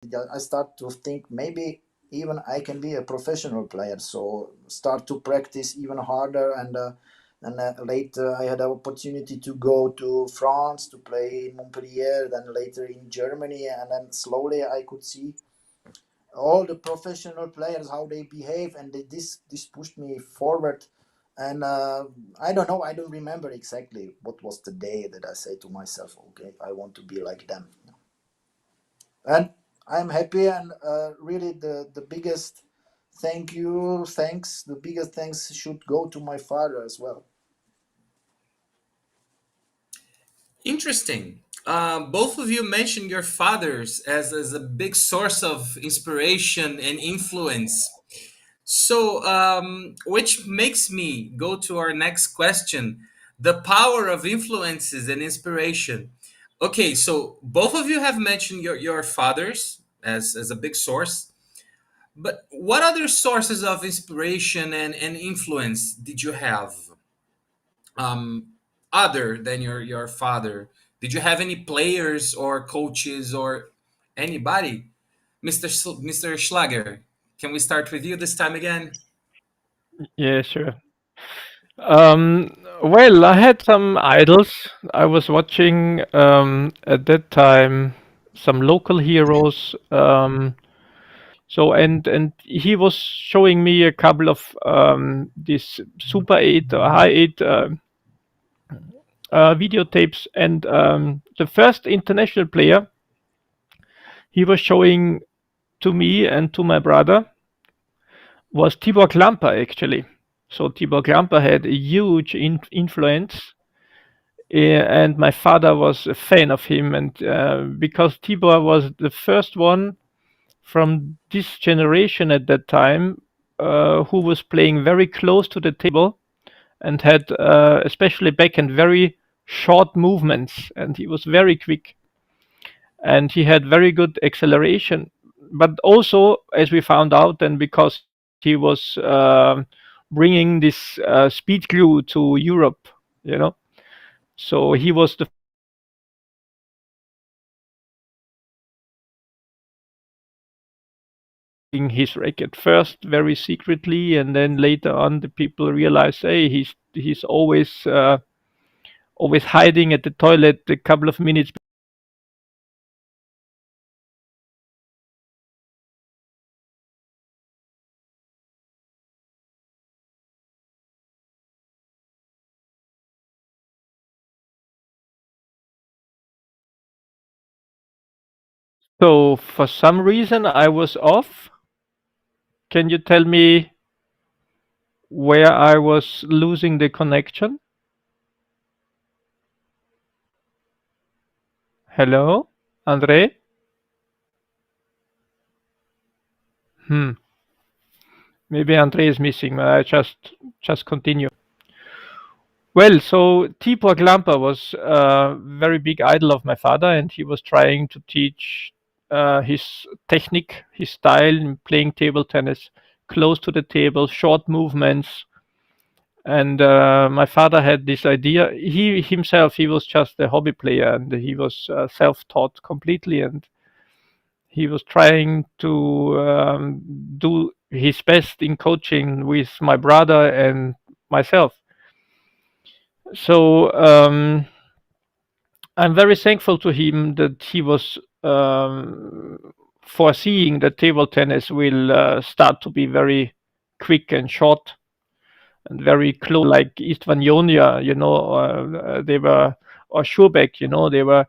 I start to think maybe even I can be a professional player. So start to practice even harder, and later I had the opportunity to go to France to play in Montpellier, then later in Germany, and then slowly I could see all the professional players how they behave, and this pushed me forward. And I don't know, I don't remember exactly what was the day that I say to myself, okay, I want to be like them. And I'm happy, and really the biggest the biggest thanks should go to my father as well. Interesting. Both of you mentioned your fathers as a big source of inspiration and influence. So, which makes me go to our next question, the power of influences and inspiration. Okay, so both of you have mentioned your fathers as a big source, but what other sources of inspiration and influence did you have, um, other than your father? Did you have any players or coaches or anybody? Mr. Schlager, can we start with you this time again? Yeah, sure. Well, I had some idols. I was watching at that time some local heroes. So and he was showing me a couple of these Super 8 or High 8 videotapes, and the first international player he was showing to me and to my brother was Tibor Klamper, actually. So Tibor Klamper had a huge influence, and my father was a fan of him, and because Tibor was the first one from this generation at that time who was playing very close to the table and had especially backhand very short movements, and he was very quick and he had very good acceleration. But also, as we found out, and because he was bringing this speed glue to Europe, you know, so he was the first one his racket first very secretly, and then later on the people realized, hey, he's always hiding at the toilet a couple of minutes. So for some reason I was off. Can you tell me where I was losing the connection? Hello, Andre? Hmm. Maybe Andre is missing. I just continue. Well, so Tibor Klamper was a very big idol of my father, and he was trying to teach his technique, his style in playing table tennis, close to the table, short movements. And my father had this idea. He himself, he was just a hobby player, and he was self-taught completely, and he was trying to do his best in coaching with my brother and myself. So I'm very thankful to him that he was foreseeing that table tennis will start to be very quick and short and very close, like Istvan Jonia, they were, or Schubeck, they were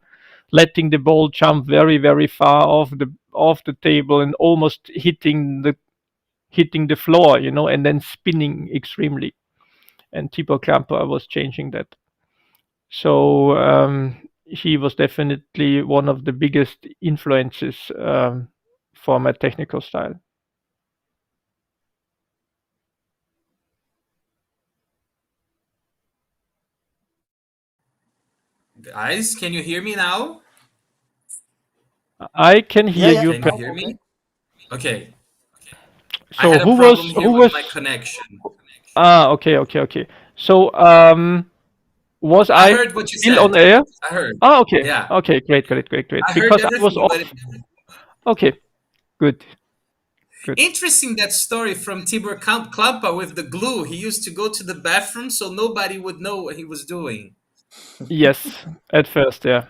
letting the ball jump very, very far off the table and almost hitting the floor, and then spinning extremely. And Tibor Klamper was changing that. So he was definitely one of the biggest influences for my technical style. Guys, can you hear me now? I can Yeah, hear yeah, you. Can you now hear okay. me? Okay. I So had a who problem was who here with was? my connection. Okay, okay, okay. So was I I heard what you still on said. air? I heard. Okay, Yeah. okay, great, great, great, great. I heard Because I was everything, but off. Okay, good, good. Interesting that story from Tibor Klampa with the glue. He used to go to the bathroom so nobody would know what he was doing. Yes, at first, yeah.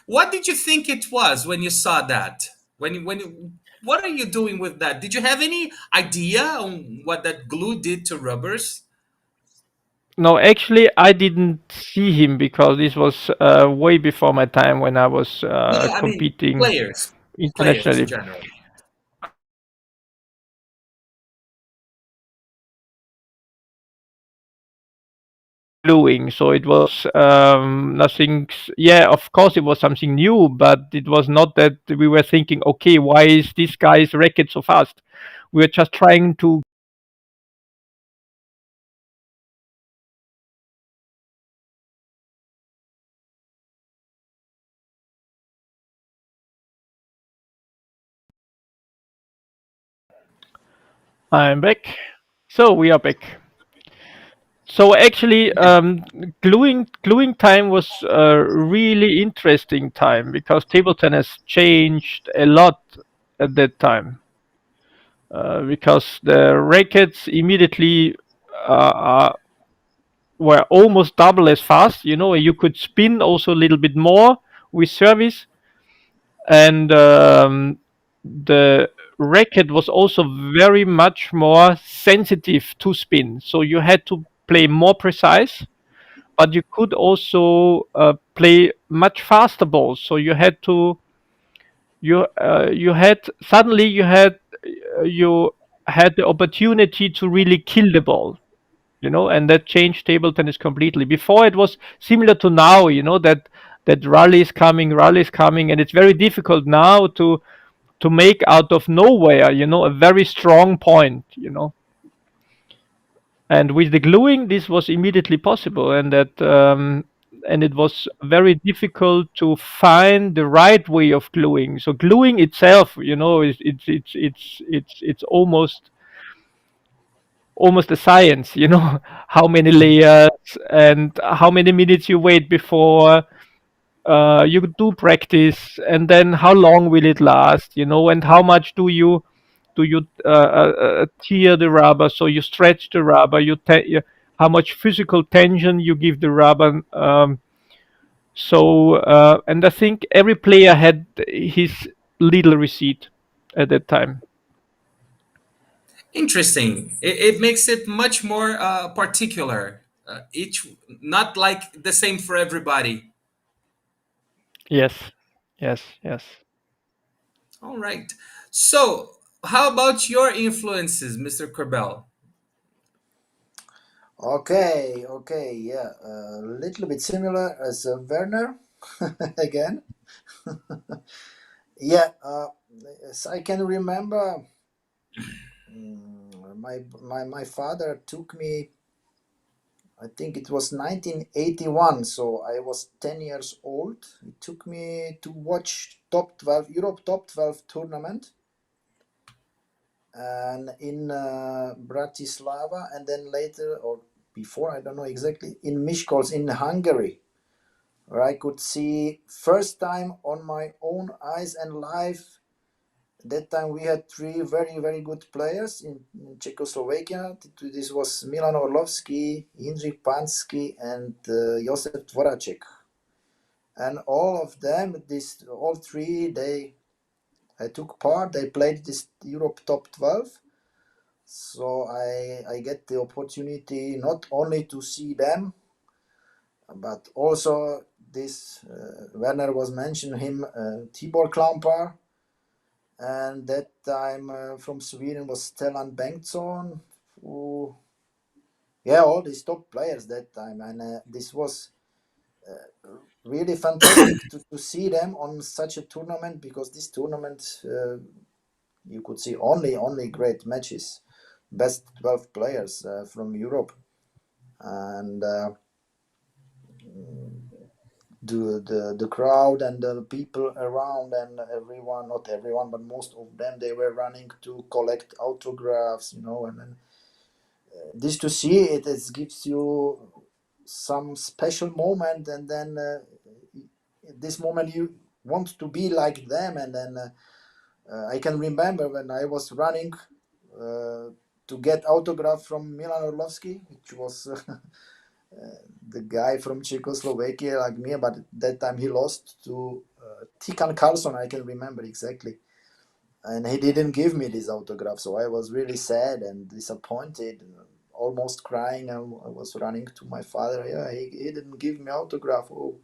What did you think it was when you saw that? What are you doing with that? Did you have any idea on what that glue did to rubbers? No, actually, I didn't see him because this was way before my time when I was No, no, I mean competing players in internationally. general. Gluing, so it was nothing. Yeah, of course, it was something new, but it was not that we were thinking, okay, why is this guy's racket so fast? We were just trying to. I'm back. So we are back. So actually, gluing time was a really interesting time because table tennis changed a lot at that time. Because the rackets immediately were almost double as fast. You know, you could spin also a little bit more with service, and the racket was also very much more sensitive to spin. So you had to play more precise, but you could also play much faster balls. So you had suddenly you had the opportunity to really kill the ball, you know, and that changed table tennis completely. Before it was similar to now, you know, that rally is coming, and it's very difficult now to make out of nowhere, you know, a very strong point, you know. And with the gluing, this was immediately possible, and it was very difficult to find the right way of gluing. So gluing itself, you know, is it's almost a science, you know, how many layers and how many minutes you wait before you do practice, and then how long will it last, you know, and how much do you tear the rubber, so you stretch the rubber, how much physical tension you give the rubber. And I think every player had his little receipt at that time. Interesting. It makes it much more particular. Each not like the same for everybody. Yes, yes, yes. All right. So, how about your influences, Mr. Korbel? Okay, okay, yeah, a little bit similar as Werner again. Yeah, as I can remember, my father took me. I think it was 1981, so I was 10 years old. He took me to watch top 12 Europe top 12 tournament, and in Bratislava, and then later or before, I don't know exactly, in Miskolc in Hungary, where I could see first time on my own eyes and live. That time we had three very good players in Czechoslovakia. This was Milan Orlovsky, Jindřich Pansky, and Josef Dvoracek. And all of them, all three, they took part. They played this Europe Top 12. So I get the opportunity not only to see them, but also this Werner was mentioned him, Tibor Klampa, and that time from Sweden was Stellan Bengtsson, who, yeah, all these top players that time, and this was really fantastic to see them on such a tournament, because this tournament you could see only great matches, best 12 players from Europe, and the crowd and the people around, and everyone, not everyone but most of them, they were running to collect autographs, you know, and then this to see it gives you some special moment, and then this moment want to be like them. And then I can remember when I was running to get autograph from Milan Orlovsky, which was the guy from Czechoslovakia like me, but at that time he lost to Tikan Carlson, I can remember exactly. And he didn't give me this autograph, so I was really sad and disappointed, almost crying. I was running to my father. Yeah, he didn't give me autograph. Oh.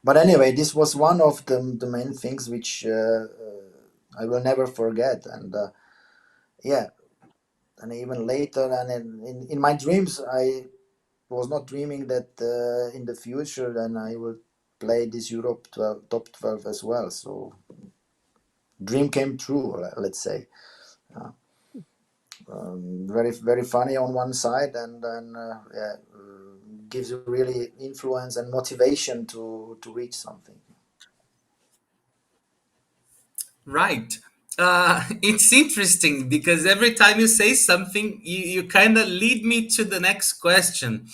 But anyway, this was one of the main things which I will never forget. And yeah, and even later, and in my dreams, I was not dreaming that in the future then I will play this Europe 12, top 12 as well. So dream came true, let's say. Uh, very funny on one side, and then yeah, gives you really influence and motivation to reach something. Right. It's interesting because every time you say something, you kind of lead me to the next question.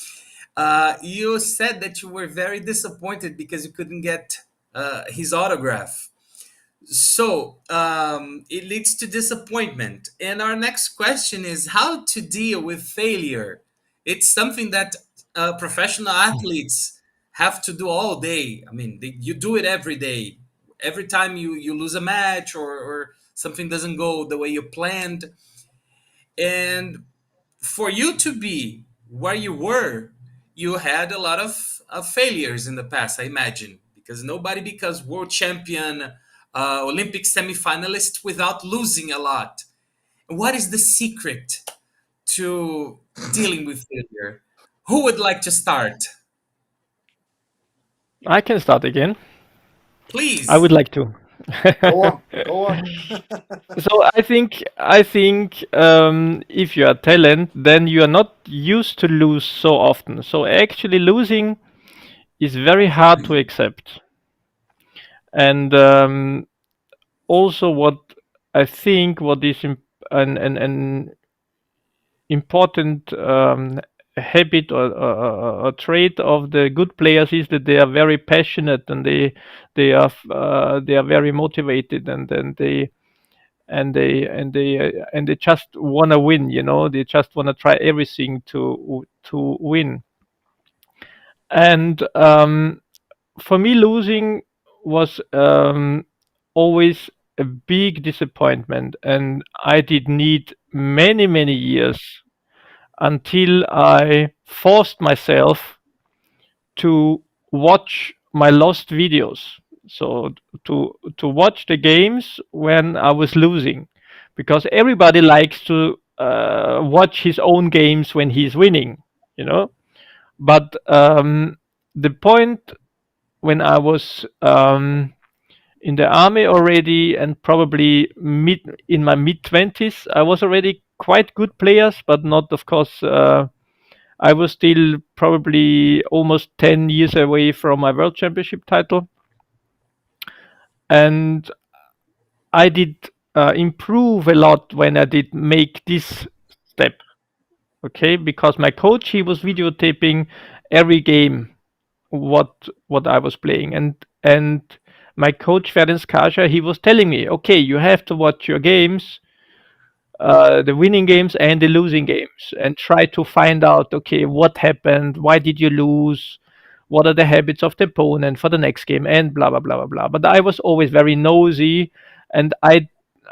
You said that you were very disappointed because you couldn't get his autograph. So it leads to disappointment. And our next question is how to deal with failure. It's something that professional athletes have to do all day. I mean, you do it every day. Every time you lose a match or something doesn't go the way you planned. And for you to be where you were, you had a lot of failures in the past, I imagine, because nobody becomes world champion, Olympic semifinalist without losing a lot. What is the secret to dealing with failure? Who would like to start? I can start again. I Please. would like to. Go on, go on. So I think if you are talent, then you are not used to lose so often. So actually, losing is very hard to accept. And also, what I think what is an important habit or trait of the good players is that they are very passionate and they are very motivated, and then they just want to win. They just want to try everything to win. And for me, losing was always a big disappointment, and I did need many years until I forced myself to watch my lost videos. So to watch the games when I was losing, because everybody likes to watch his own games when he's winning, you know. But the point when I was in the army already, and probably in my mid 20s, I was already quite good players, but not, of course. I was still probably almost 10 years away from my world championship title. And I did improve a lot when I did make this step. Okay, because my coach, he was videotaping every game what I was playing, and my coach Werner Schlager, he was telling me, okay, you have to watch your games, the winning games and the losing games, and try to find out, okay, what happened, why did you lose, what are the habits of the opponent for the next game, and blah blah blah blah blah. But I was always very nosy, and uh,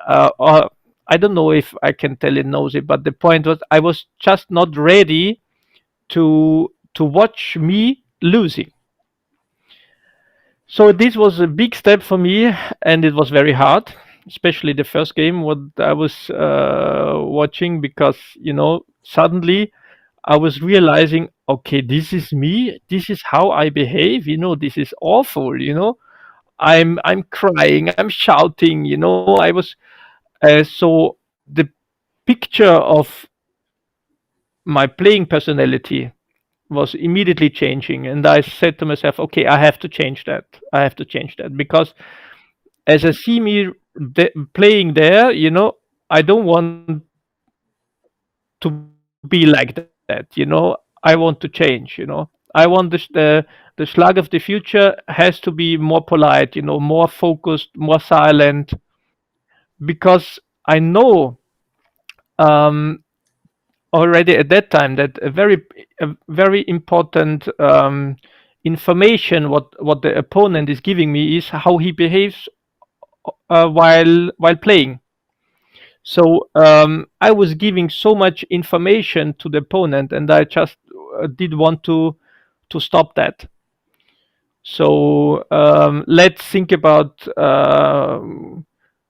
uh, I don't know if I can tell it nosy, but the point was I was just not ready to watch me losing. So this was a big step for me, and it was very hard, especially the first game what I was watching, because suddenly I was realizing, okay, this is me, this is how I behave. This is awful. I'm crying, I'm shouting. I was so the picture of my playing personality was immediately changing, and I said to myself, okay, I have to change that. I have to change that, because as I see me playing there, I don't want to be like that. I want to change. I want The Schlager of the future has to be more polite, more focused, more silent, because I know um, already at that time that a very important information what the opponent is giving me is how he behaves while playing. So I was giving so much information to the opponent, and I just did want to stop that. So let's think about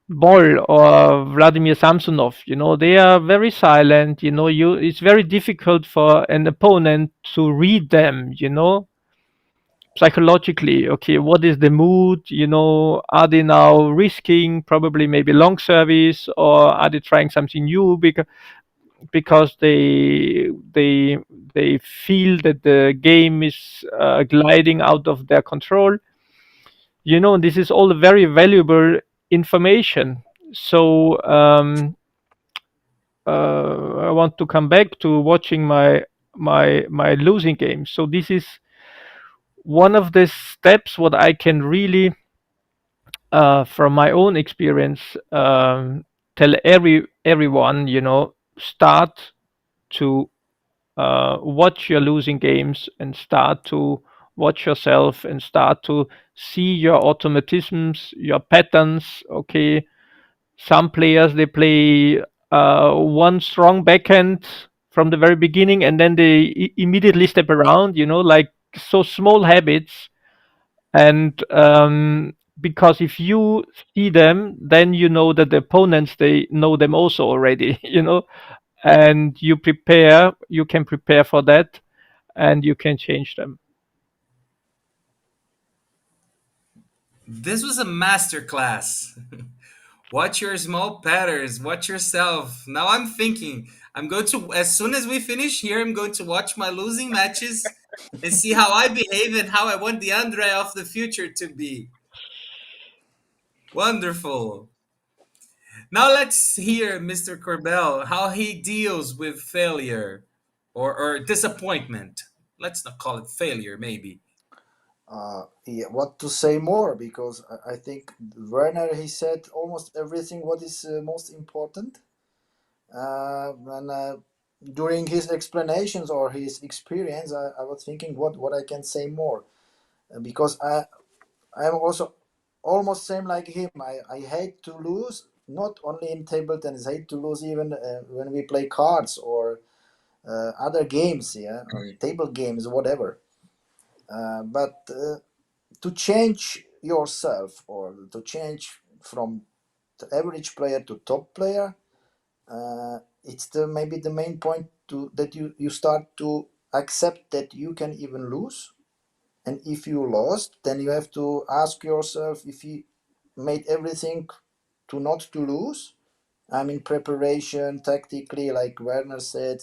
Boll or Vladimir Samsonov. They are very silent. It's very difficult for an opponent to read them. Psychologically. Okay, what is the mood? Are they now risking probably maybe long service, or are they trying something new because they feel that the game is gliding out of their control. This is all very valuable information. So I want to come back to watching my losing games. So this is one of the steps what I can really, from my own experience, tell everyone. Start to watch your losing games and start to watch yourself and start to see your automatisms, your patterns. Okay, some players they play one strong backhand from the very beginning, and then they immediately step around. Like so small habits. And because if you see them, then you know that the opponents they know them also already. And you can prepare for that, and you can change them. This was a master class. Watch your small patterns. Watch yourself. Now I'm thinking. I'm going to, as soon as we finish here, I'm going to watch my losing matches and see how I behave and how I want the Andre of the future to be. Wonderful. Now let's hear Mr. Korbel how he deals with failure or disappointment. Let's not call it failure, maybe. Yeah, what to say more? Because I think Werner he said almost everything what is most important. And during his explanations or his experience, I was thinking what I can say more. Because I'm also almost same like him. I hate to lose, not only in table tennis. I hate to lose even when we play cards or other games, yeah, or table games, whatever. But to change yourself or to change from the average player to top player, it's the maybe the main point to that you start to accept that you can even lose, and if you lost, then you have to ask yourself if you made everything to not to lose. I mean, preparation tactically, like Werner said,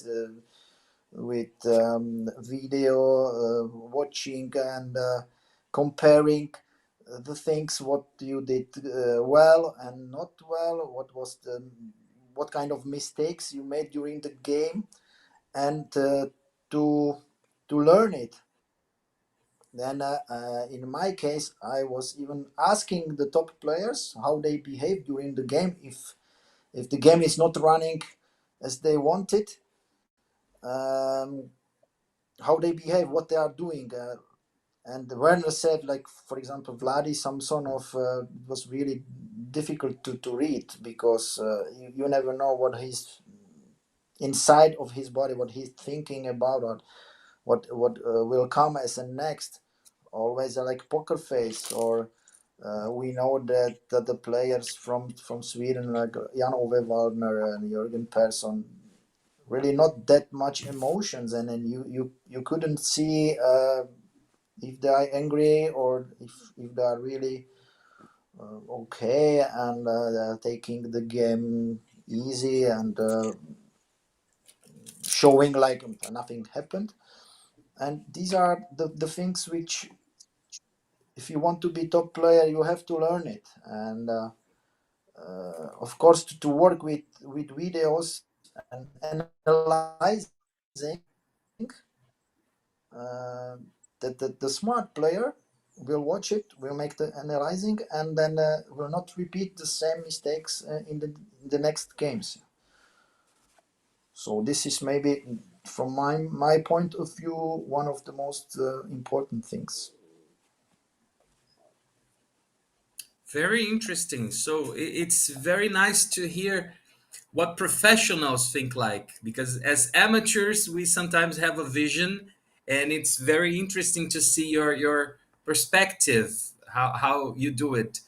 with video watching and comparing the things what you did well and not well, what kind of mistakes you made during the game, and to to learn it. Then in my case I was even asking the top players how they behave during the game, if the game is not running as they wanted, um, how they behave, what they are doing. And Werner said, like, for example, Vladi Samsonov was really difficult to read, because you never know what he's inside of his body, what he's thinking about, or what will come as a next. Always like poker face. Or we know that the players from Sweden, like Jan Ove Waldner and Jürgen Persson, really not that much emotions, and then you couldn't see if they are angry or if they are really okay, and they're taking the game easy and showing like nothing happened. And these are the things which, if you want to be top player, you have to learn it. And of course, to work with videos and analyzing, uh, the smart player will watch it, will make the analyzing, and then will not repeat the same mistakes in the next games. So this is maybe, from my point of view, one of the most important things. Very interesting. So it's very nice to hear what professionals think like, because as amateurs we sometimes have a vision, and it's very interesting to see your perspective, how you do it.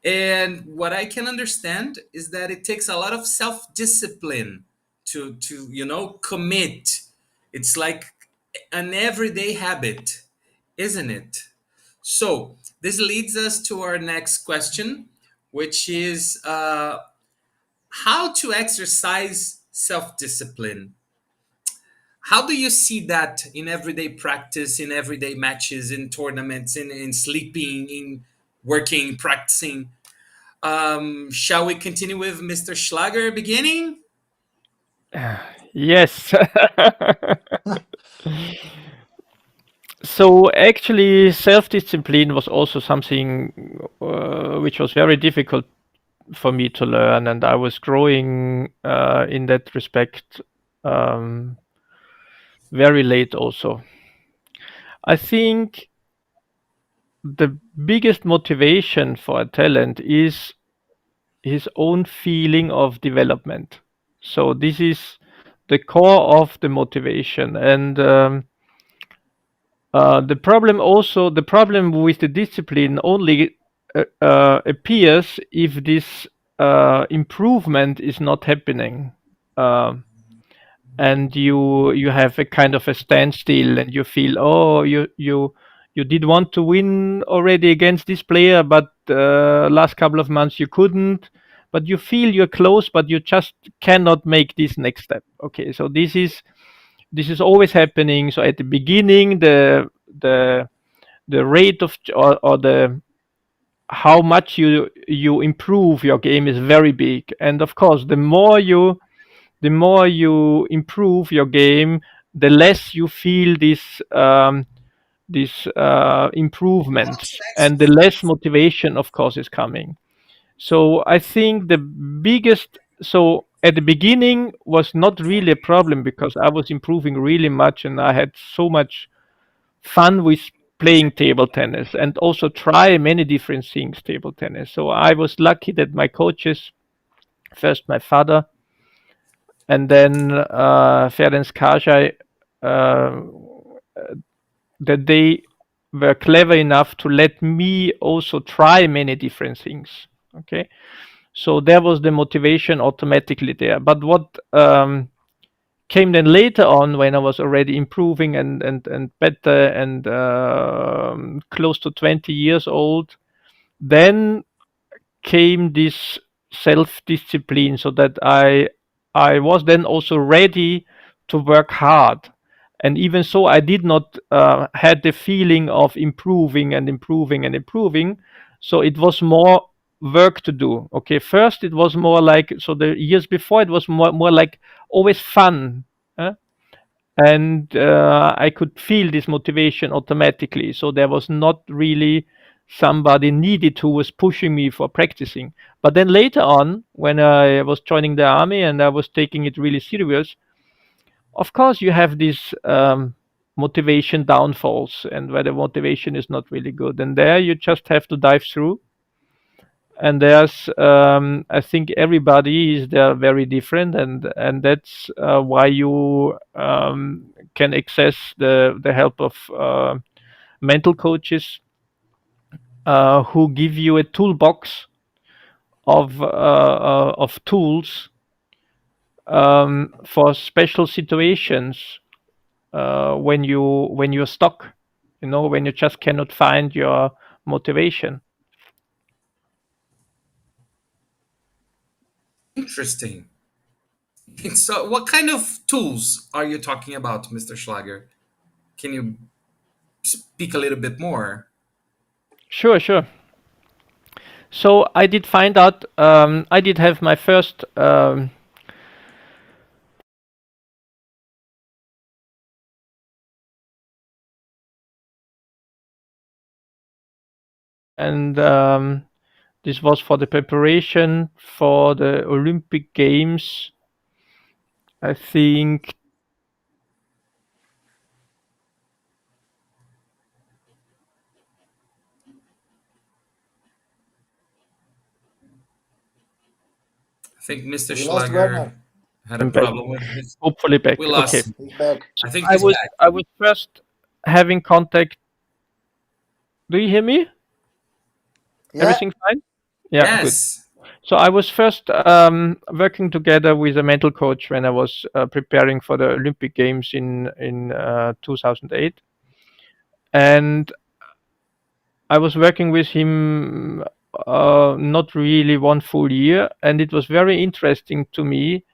And what I can understand is that it takes a lot of self-discipline to commit. It's like an everyday habit, isn't it? So this leads us to our next question, which is how to exercise self-discipline. How do you see that in everyday practice, in everyday matches, in tournaments, in sleeping, in working, practicing? Shall we continue with Mr. Schlager beginning? Yes. So actually, self-discipline was also something which was very difficult for me to learn, and I was growing in that respect very late also. I think the biggest motivation for a talent is his own feeling of development. So this is the core of the motivation, and the problem with the discipline only appears if this improvement is not happening. Um and you have a kind of a standstill, and you feel, oh, you did want to win already against this player, but last couple of months you couldn't, but you feel you're close, but you just cannot make this next step. Okay, so this is always happening. So at the beginning, the rate of or the how much you improve your game is very big, and of course the more you improve your game, the less you feel this improvement, and the less motivation, of course, is coming. So I think so at the beginning was not really a problem, because I was improving really much, and I had so much fun with playing table tennis, and also try many different things table tennis. So I was lucky that my coaches, first my father, and then Werner Schlager, uh, that they were clever enough to let me also try many different things. Okay, so there was the motivation automatically there. But what came then later on, when I was already improving and better, and close to 20 years old, then came this self-discipline, so that I was then also ready to work hard. And even so, I did not had the feeling of improving and improving and improving. So it was more work to do. Okay, first it was more like, so the years before, it was more like always fun. And I could feel this motivation automatically. So there was not really somebody needed who was pushing me for practicing. But then later on, when I was joining the army and I was taking it really serious, of course you have these motivation downfalls, and where the motivation is not really good. And there you just have to dive through. And there's I think everybody is there very different, and that's why you can access the help of mental coaches who give you a toolbox of tools for special situations, when you're stuck, when you just cannot find your motivation. Interesting. So, what kind of tools are you talking about, Mr. Schlager? Can you speak a little bit more? Sure. So I did find out, I did have my first and this was for the preparation for the Olympic Games. I think I think Mr. We lost Schlager Werner. had a I'm back. problem with his. Hopefully back. We Okay. lost. He's back. I think I he's was back. I was first having contact. Do you hear me? Yeah, Everything fine? Yeah, good. Yes. So I was first working together with a mental coach when I was preparing for the Olympic Games in 2008, and I was working with him not really one full year, and it was very interesting to me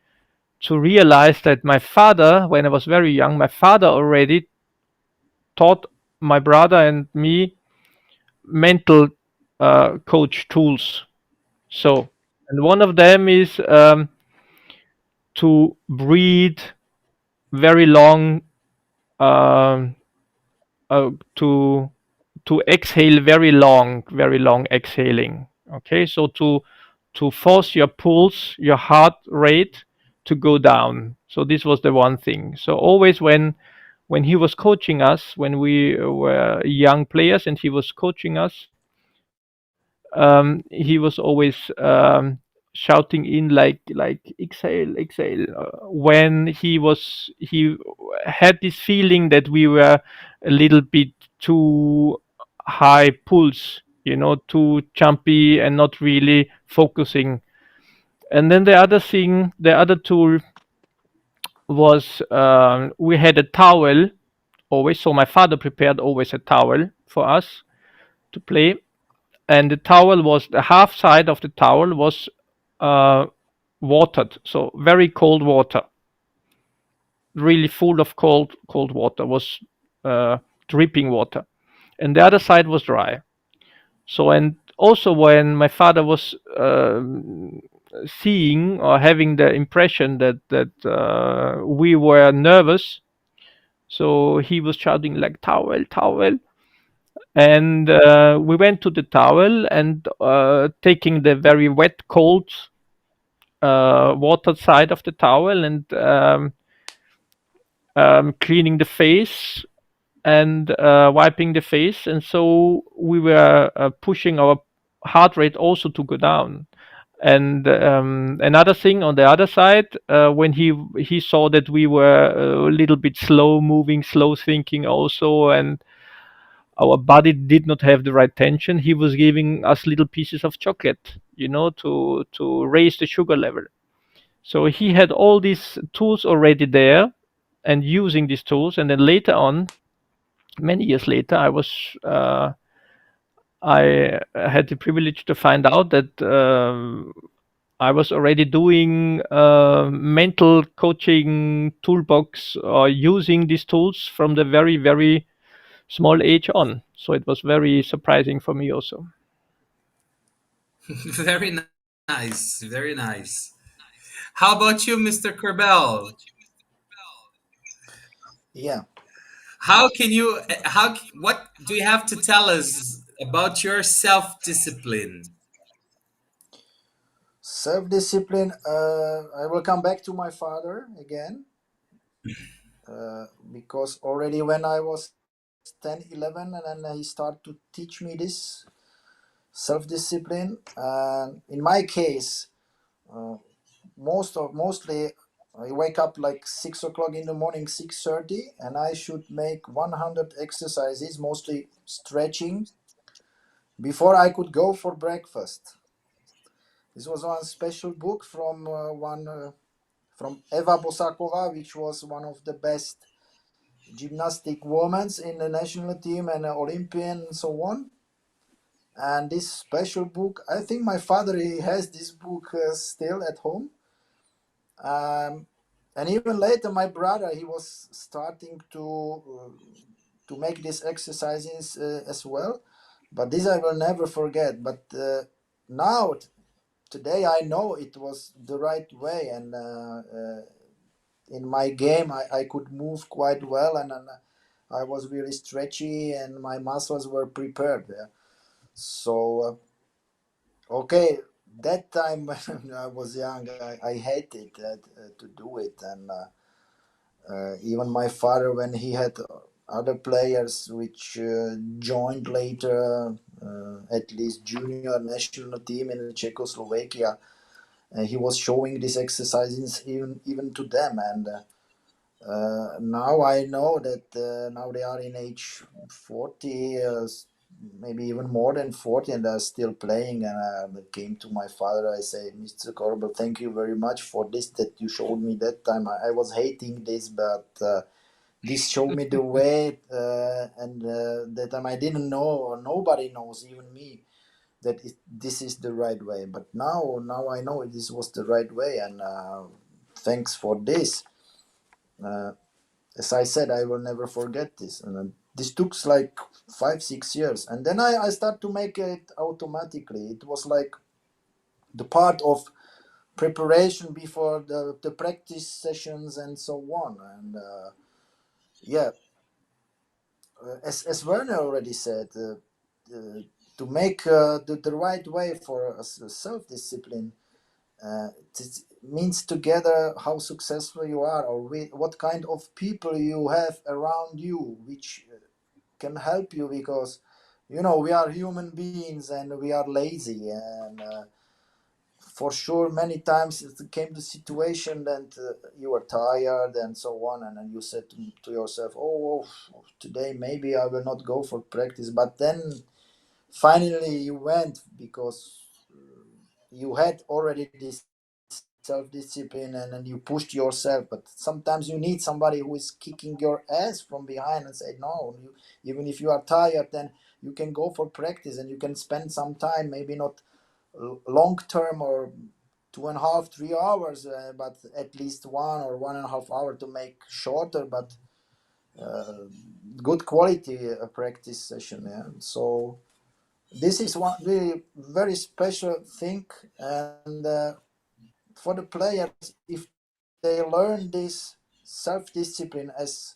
to realize that my father, when I was very young, my father already taught my brother and me mental coach tools. So, and one of them is to breathe very long, um, to exhale very long exhaling. Okay, so to force your pulse, your heart rate to go down. So this was the one thing. So always when he was coaching us, when we were young players, and he was coaching us, he was always shouting in like exhale, exhale. When he had this feeling that we were a little bit too high pulse, too jumpy and not really focusing. And then the other tool was we had a towel always. So my father prepared always a towel for us to play, and the half side of the towel was uh, watered, so very cold water, really full of cold water, was uh, dripping water, and the other side was dry. So, and also when my father was seeing or having the impression that we were nervous, so he was shouting like towel, towel. And we went to the towel and taking the very wet, cold water side of the towel and cleaning the face and wiping the face. And so we were pushing our heart rate also to go down. And another thing on the other side, when he saw that we were a little bit slow moving, slow thinking also, and our body did not have the right tension, he was giving us little pieces of chocolate, to raise the sugar level. So he had all these tools already there and using these tools. And then later on, many years later, I had the privilege to find out that I was already doing mental coaching toolbox or using these tools from the very, very small age on. So it was very surprising for me also. Very nice. Very nice. How about you, Mr. Korbel? yeah. How can you what do you have to tell us about your self-discipline? Self-discipline. I will come back to my father again, because already when I was 10, 11, and then he started to teach me this self-discipline. And in my case, uh, mostly I wake up like 6 o'clock in the morning, 6:30, and I should make 100 exercises, mostly stretching, before I could go for breakfast. This was one special book from from Eva Bosakova, which was one of the best gymnastic women in the national team and Olympian and so on. And this special book, I think my father he has this book still at home. And even later, my brother he was starting to make these exercises as well. But this I will never forget. But now today I know it was the right way, and in my game I could move quite well, and I was really stretchy and my muscles were prepared there. So okay, that time when I was young, I hated to do it, and even my father, when he had other players which joined later, at least junior national team in Czechoslovakia, he was showing these exercises even to them, and now I know that now they are in age 40, maybe even more than 40, and they're still playing. And I came to my father, I say, Mr. Korbel, thank you very much for this that you showed me that time. I was hating this, but this showed me the way, and that time I didn't know, or nobody knows, even me, that this is the right way. But now I know this was the right way, and thanks for this. Uh, as I said, I will never forget this. And this took like 5 6 years, and then I start to make it automatically. It was like the part of preparation before the practice sessions and so on. And yeah, as Werner already said, to make the right way for self-discipline, it means together how successful you are, or what kind of people you have around you, which can help you, because we are human beings and we are lazy, and for sure many times it came the situation that you were tired and so on, and then you said to yourself, today maybe I will not go for practice, but then finally you went because you had already this self-discipline, and then you pushed yourself. But sometimes you need somebody who is kicking your ass from behind and say, no, even if you are tired, then you can go for practice, and you can spend some time, maybe not long term or 2.5 3 hours, but at least 1 or 1.5 hours to make shorter but uh, good quality practice session. Yeah, so this is one really very special thing. And for the players, if they learn this self-discipline as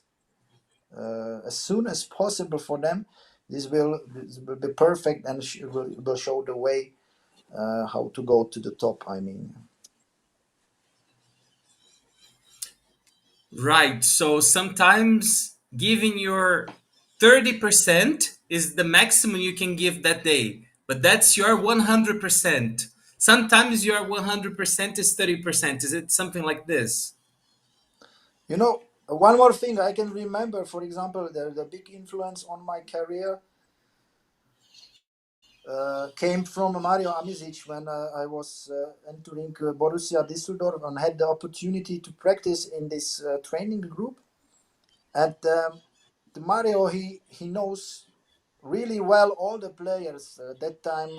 soon as possible for them, this will be perfect, and will show the way how to go to the top, I mean. Right. So sometimes giving your 30% is the maximum you can give that day, but that's your 100%. Sometimes your 100% is 30%. Is it something like this? One more thing I can remember, for example, the big influence on my career came from Mario Amizic when I was entering Borussia Düsseldorf and had the opportunity to practice in this training group. And the Mario, he knows really well all the players. That time,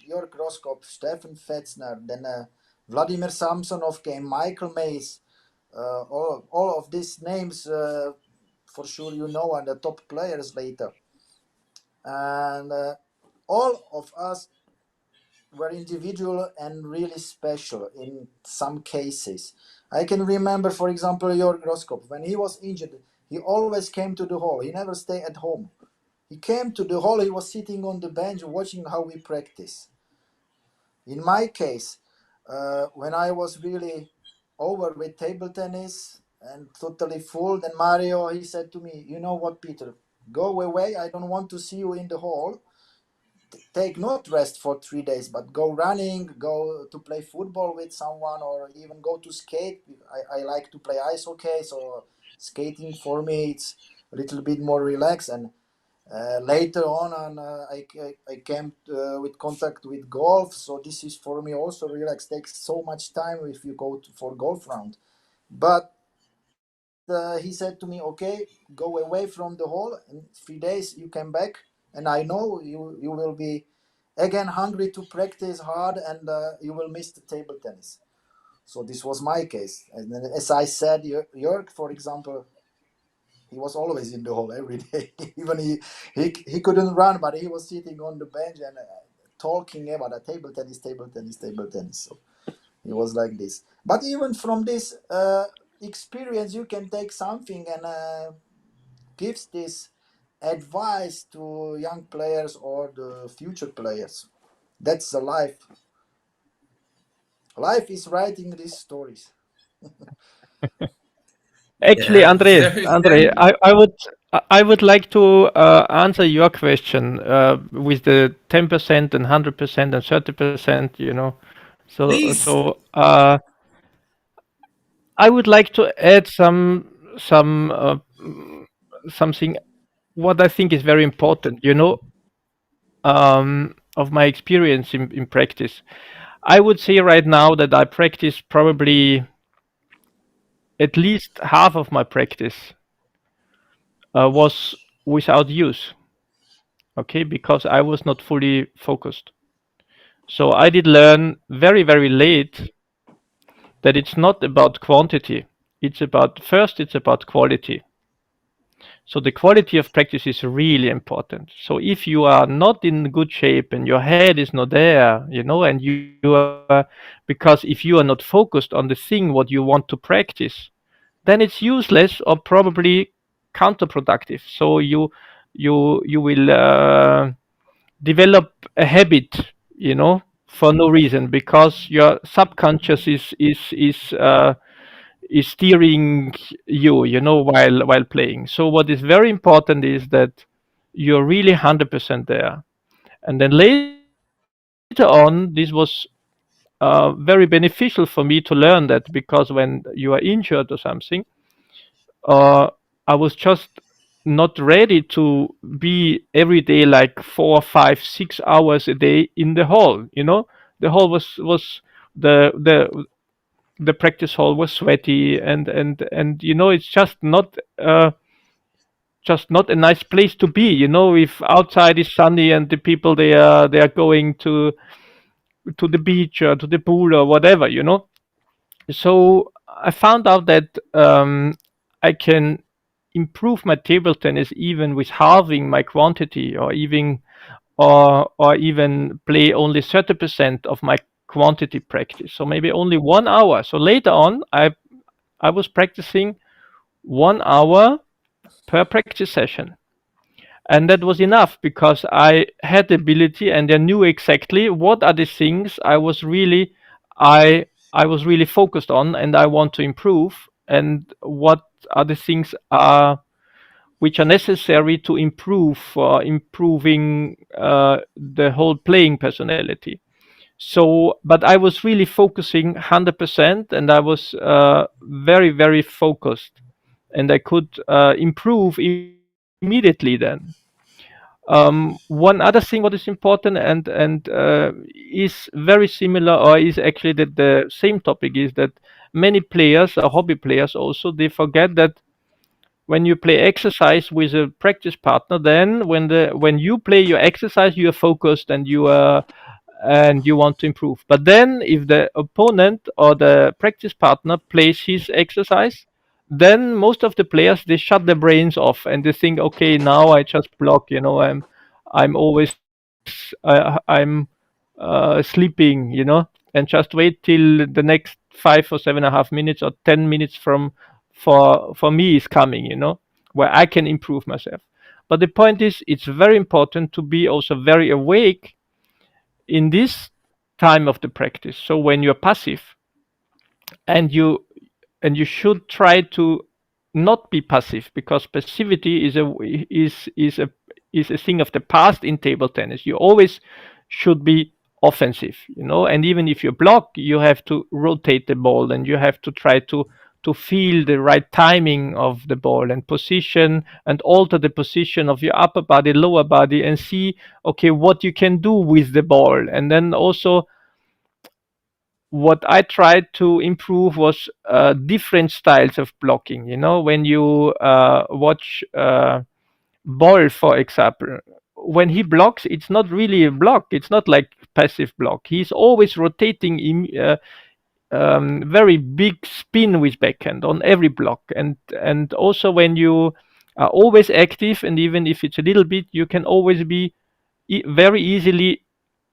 Jörg Roskop, Stefan Fetzner, then Vladimir Samsonov came, Michael Mays, all of these names, for sure are the top players later. And all of us were individual and really special in some cases. I can remember, for example, Jörg Roskop. When he was injured, he always came to the hall. He never stayed at home. He came to the hall. He was sitting on the bench watching how we practice. In my case, when I was really over with table tennis and totally full, then Mario, he said to me, you know what, Peter, go away. I don't want to see you in the hall. Take not rest for 3 days, but go running, go to play football with someone, or even go to skate. I like to play ice hockey, so skating for me, it's a little bit more relaxed. And later on, I came with contact with golf, so this is for me also relaxed. Takes so much time if you go for golf round. But he said to me, okay, go away from the hall. In 3 days you come back, and I know you will be again hungry to practice hard, and you will miss the table tennis. So this was my case. And then, as I said, Jörg, for example, he was always in the hall every day. Even he couldn't run, but he was sitting on the bench and talking about a table tennis, table tennis, table tennis. So he was like this. But even from this experience, you can take something, and gives this advice to young players or the future players. That's the life. Life is writing these stories. Actually, Yeah, Andre, very, Andre, very. I would like to answer your question with the 10% and 100% and 30%. Please. I would like to add some something what I think is very important. Of my experience in practice. I would say right now that I practice probably at least half of my practice was without use. Okay, because I was not fully focused. So I did learn very, very late that it's not about quantity. It's about quality. So the quality of practice is really important. So if you are not in good shape and your head is not there, and you are, because if you are not focused on the thing what you want to practice, then it's useless or probably counterproductive. So you will develop a habit, for no reason because your subconscious is steering you, while playing. So what is very important is that you're really 100% there. And then later on, this was very beneficial for me to learn that because when you are injured or something, uh, I was just not ready to be every day like 4, 5, 6 hours a day in the hall. The hall was the the practice hall was sweaty and it's just not a nice place to be. If outside is sunny and the people they are going to the beach or to the pool or whatever. So I found out that I can improve my table tennis even with halving my quantity or even play only 30% of my quantity practice. So maybe only 1 hour. So later on I was practicing 1 hour per practice session. And that was enough because I had the ability and I knew exactly what are the things I I was really focused on and I want to improve, and what are the things which are necessary to improve for improving the whole playing personality. So, but I was really focusing 100%, and I was very, very focused, and I could improve immediately then. One other thing, what is important and is very similar, or is actually the same topic, is that many players, hobby players, also they forget that when you play exercise with a practice partner, then when you play your exercise, you are focused and you want to improve. But then if the opponent or the practice partner plays his exercise, then most of the players they shut their brains off and they think, okay, now I just block. I'm always I'm sleeping. And just wait till the next 5 or 7.5 minutes or 10 minutes for me is coming. Where I can improve myself. But the point is, it's very important to be also very awake in this time of the practice. So when you're passive, and you should try to not be passive, because passivity is a thing of the past in table tennis. You always should be offensive, and even if you block, you have to rotate the ball and you have to try to feel the right timing of the ball and position and alter the position of your upper body, lower body, and see, okay, what you can do with the ball. And then also what I tried to improve was different styles of blocking. When you watch Ball, for example, when he blocks, it's not really a block. It's not like passive block. He's always rotating very big spin with backhand on every block, and also when you are always active, and even if it's a little bit, you can always be very easily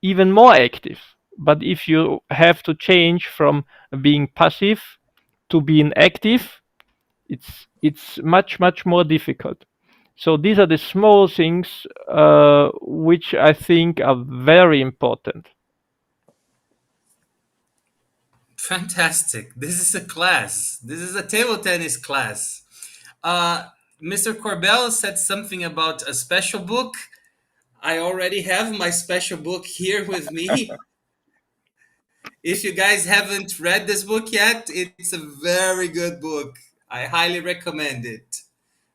even more active. But if you have to change from being passive to being active, it's much more difficult. So these are the small things which I think are very important. Fantastic. This is a class. This is a table tennis class. Uh, Mr. Korbel said something about a special book. I already have my special book here with me. If you guys haven't read this book yet, it's a very good book. I highly recommend it.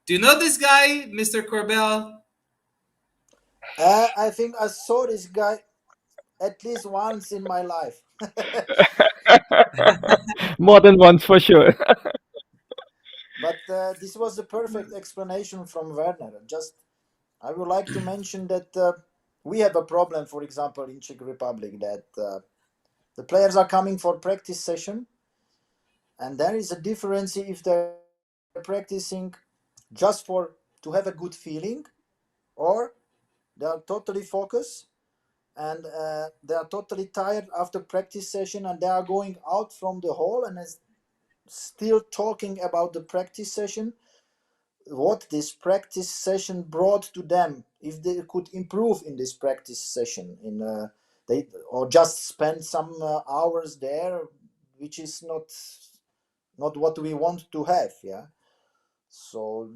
Do you know this guy, Mr. Korbel? I think I saw this guy at least once in my life. More than once for sure. But this was a perfect explanation from Werner. Just I would like to mention that we have a problem, for example, in Czech Republic, that the players are coming for practice session, and there is a difference if they're practicing just for to have a good feeling, or they are totally focused and they are totally tired after practice session, and they are going out from the hall and is still talking about the practice session, what this practice session brought to them, if they could improve in this practice session, in they or just spend some hours there, which is not what we want to have. Yeah. So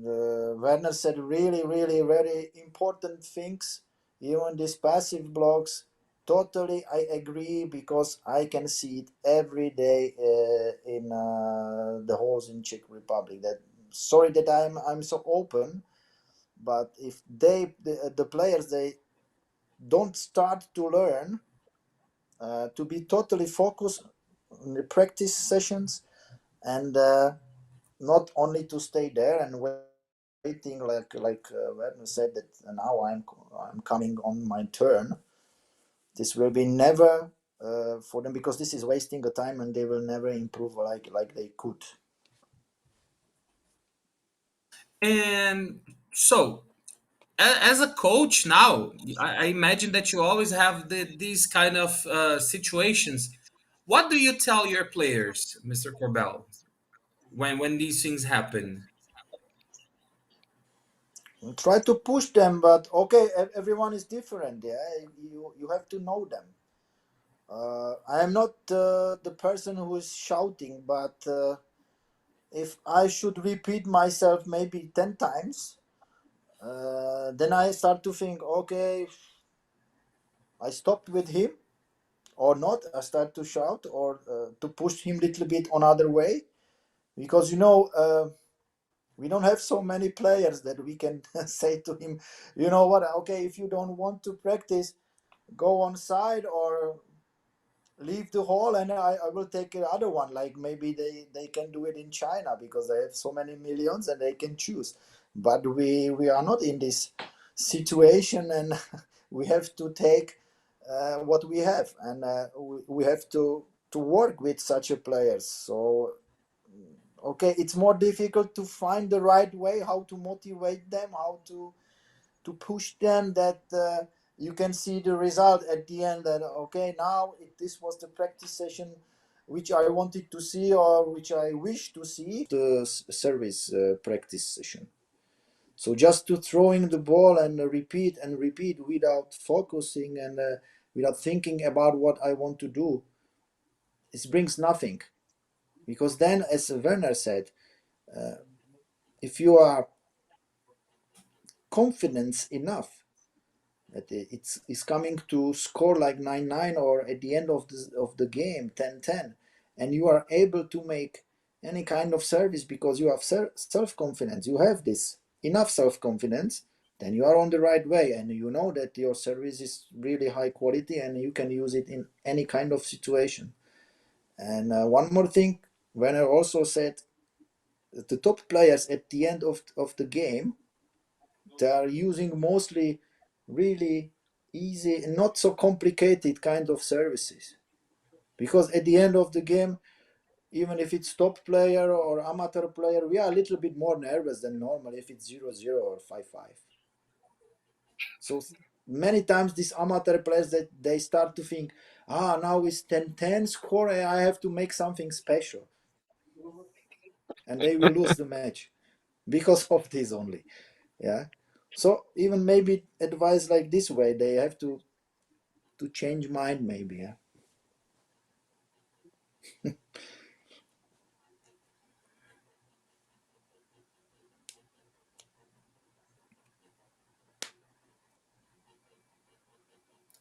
Werner said really very important things, even these passive blogs. Totally, I agree, because I can see it every day in the halls in Czech Republic. That sorry that I'm so open, but if the players, they don't start to learn to be totally focused on the practice sessions, and not only to stay there and waiting, like Werner said, that now I'm coming on my turn. This will be never for them, because this is wasting the time and they will never improve like they could. And so, as a coach now, I imagine that you always have these kind of situations. What do you tell your players, Mr. Corbell, when these things happen? Try to push them, but okay, everyone is different. Yeah, you have to know them. I am not the person who is shouting, but if I should repeat myself maybe 10 times, then I start to think, okay, I stopped with him or not. I start to shout or to push him a little bit on other way, because we don't have so many players that we can say to him, you know what, okay, if you don't want to practice, go on side or leave the hall, and I will take the other one. Like maybe they can do it in China, because they have so many millions and they can choose. But we are not in this situation, and we have to take what we have, and we have to work with such a players. So okay, it's more difficult to find the right way, how to motivate them, how to push them, that you can see the result at the end, that okay, now this was the practice session which I wanted to see, or which I wish to see, the service practice session. So just to throwing the ball and repeat without focusing, and without thinking about what I want to do, it brings nothing. Because then, as Werner said, if you are confident enough that it's coming to score like 9-9, or at the end of the game 10-10, and you are able to make any kind of service because you have self-confidence, you have this enough self-confidence, then you are on the right way, and you know that your service is really high quality and you can use it in any kind of situation. And one more thing, Werner also said that the top players at the end of the game, they are using mostly really easy and not so complicated kind of services, because at the end of the game, even if it's top player or amateur player, we are a little bit more nervous than normal if it's 0-0 or 5-5. So many times these amateur players, that they start to think, now it's 10-10 score, I have to make something special, and they will lose the match because of this only. Yeah. So even maybe advice like this way, they have to change mind maybe. Yeah.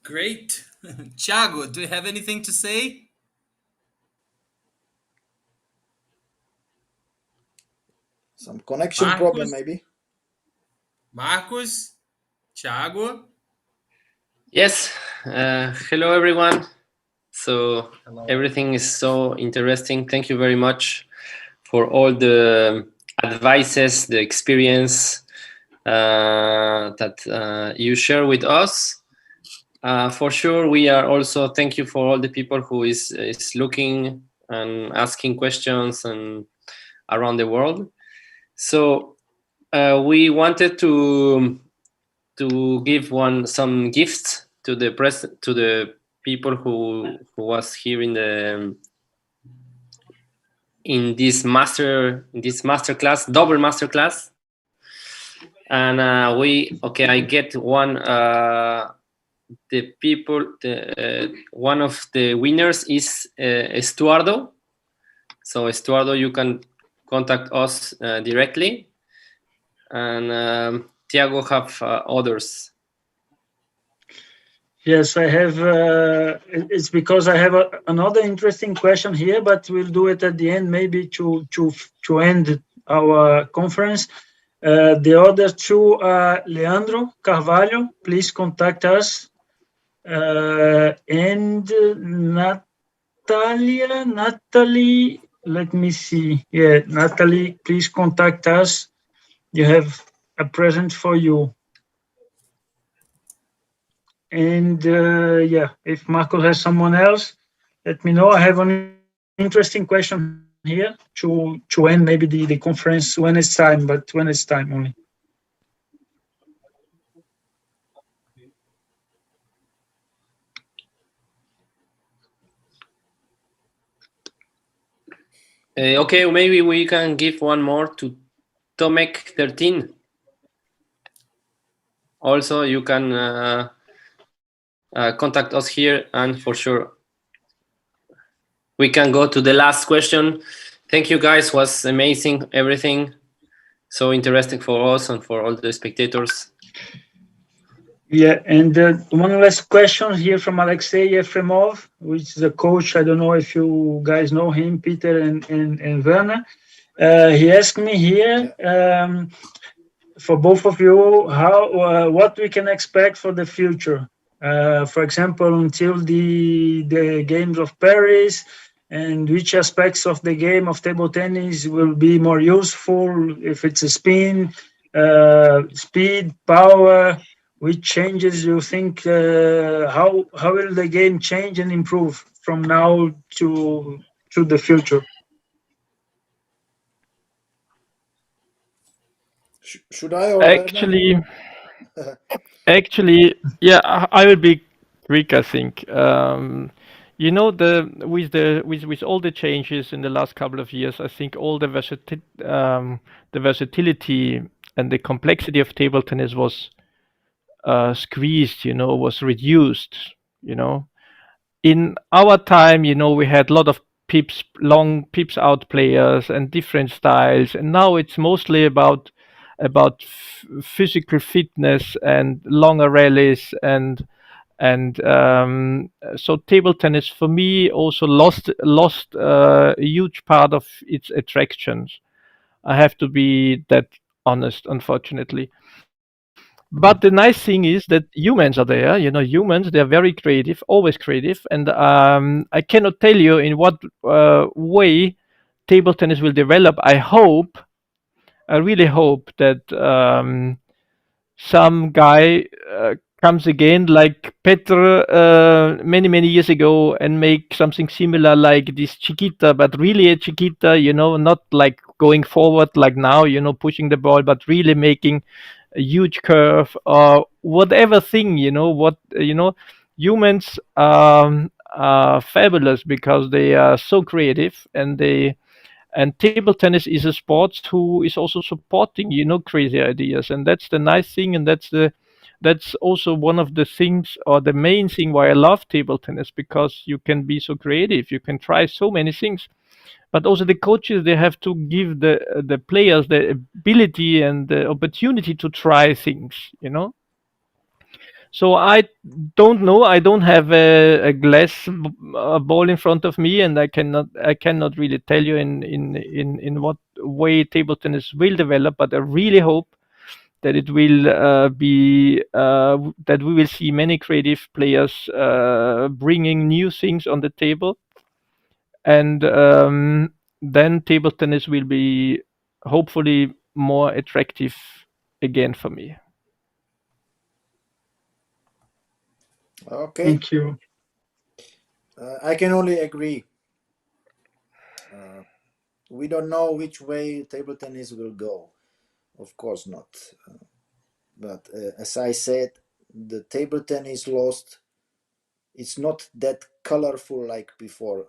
Great. Thiago, do you have anything to say? Some connection problem Marcos? maybe. Marcos? Thiago? Yes. Hello, everyone. So Hello. everything is so interesting. Thank you very much for all the advices, the experience that you share with us. For sure, we are also thank you for all the people who is looking and asking questions and around the world. So we wanted to give some gifts to the people who was here in this master class, double master class. And I get one one of the winners is Estuardo. So Estuardo, you can contact us directly, and Tiago have others. Yes, I have. It's because I have another interesting question here, but we'll do it at the end, maybe to end our conference. The other two are Leandro Carvalho. Please contact us, and Natalie. Let me see. Yeah, Natalie, please contact us. You have a present for you. And if Marco has someone else, let me know. I have an interesting question here to end maybe the conference when it's time, but when it's time only. Okay, maybe we can give one more to Tomek 13. Also, you can contact us here, and for sure we can go to the last question. Thank you, guys. Was amazing. Everything so interesting for us and for all the spectators. Yeah, and one last question here from Alexei Efremov, which is a coach. I don't know if you guys know him, Peter and Werner. He asked me here, for both of you, how what we can expect for the future. For example, until the Games of Paris, and which aspects of the game of table tennis will be more useful, if it's a spin, speed, power, which changes you think, how will the game change and improve from now to the future? Should I or Actually, yeah, I will be quick, I think. You know, with all the changes in the last couple of years, I think all the versatility and the complexity of table tennis was squeezed. You know, was reduced. You know, in our time, you know, we had a lot of long pips out players and different styles, and now it's mostly about physical fitness and longer rallies and so table tennis for me also lost a huge part of its attractions. I have to be that honest, unfortunately. But the nice thing is that humans are there. You know, humans, they're very creative, always creative. And I cannot tell you in what way table tennis will develop. I really hope that some guy comes again like Petr many years ago and make something similar like this Chiquita, but really a Chiquita, you know, not like going forward like now, you know, pushing the ball, but really making a huge curve or whatever thing, you know, humans are fabulous because they are so creative and And table tennis is a sport who is also supporting, crazy ideas, and that's the nice thing, and that's also one of the things, or the main thing, why I love table tennis, because you can be so creative, you can try so many things, but also the coaches, they have to give the players the ability and the opportunity to try things. So I don't know. I don't have a ball in front of me, and I cannot really tell you in what way table tennis will develop. But I really hope that it will be that we will see many creative players bringing new things on the table, and then table tennis will be hopefully more attractive again for me. Okay, Thank you. I can only agree. We don't know which way table tennis will go. Of course not. But as I said, the table tennis lost. It's not that colorful like before.